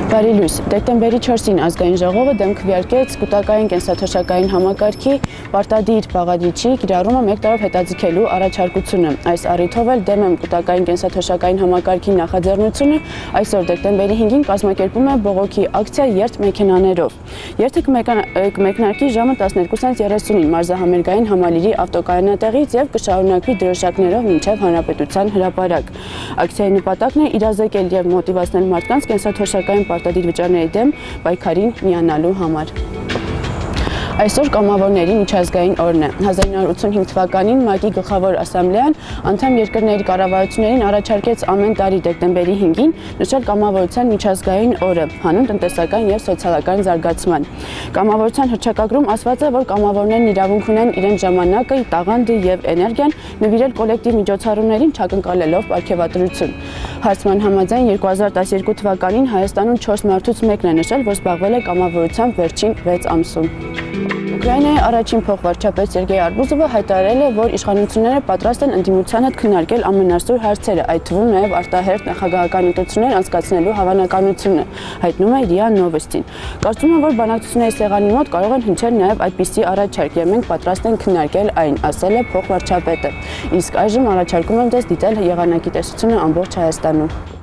Բարի լույս, դեկտեմբերի 4-ին ազգային ժողովը դեմ քվեարկեց կուտակային կենսաթոշակային համակարգի պարտադիր բաղադրիչի կիրառումը 1 տարով հետաձգելու առաջարկությունը։ Այս առիթով էլ դեմ եմ կուտակային կենսաթոշակային համակարգի նախաձեռնությունը այսօր դեկտեմբերի 5-ին կազմակերպում է բողոքի ակցիա երթ մեքենաներով։ Երթը կմեկնարկի ժամը 12:30-ին մարզահամերգային համալիրի ավտոկայանատեղից եւ կշարունակվի դրոշակներով մինչեւ Հանրապետության հրապարակ։ Ակցիայի նպատակն է իրազեկել եւ մոտիվացնել մարդկանց կենսաթոշակային պարտադիր վճարների դեմ պայքարին միանալու համար։ Այսօր կամավորների միջազգային օրն է։ 1985 թվականին ՄԱԿ-ի գլխավոր ասամբլեան անդամ երկրների կառավարություններին առաջարկեց ամեն տարի դեկտեմբերի 5-ին նշել կամավորության միջազգային օրը, հանուն տնտեսական եւ սոցիալական զարգացման։ Կամավորության հռչակագրում ասված է, որ կամավորներն իրավունք ունեն իրենց ժամանակը, տաղանդը եւ էներգիան նվիրել կոլեկտիվ միջոցառումներին չակնկալելով պարգևատրություն։ Հարցման համաձայն 2012 թվականին Հայաստանում 4 մարդուց մեկն է նշել, որ զբաղվել է կամավորությամբ վերջին 6 ամսում։ Ուկրաինայի առաջին փոխվարչապետ Սերգեյ Արբուզովը հայտարարել է, որ իշխանությունները պատրաստ են ընդդիմության հետ քննարկել ամենասուր հարցերը, այդ թվում նաև արտահերթ նախագահական ընտրություններ անցկացնելու հավանականությունը, հայտնում է ՌԻԱ Նովոստին։ Կարծում եմ, որ բանակցությունների սեղանի մոտ կարող են հնչել նաև այդպիսի առաջարկ, եւ մենք պատրաստ ենք քննարկել այն, ասել է փոխվարչապետը։ Իսկ այժմ առաջարկում եմ ձեզ դիտել եղանակի տեսությունը ամբողջ Հայաստանում։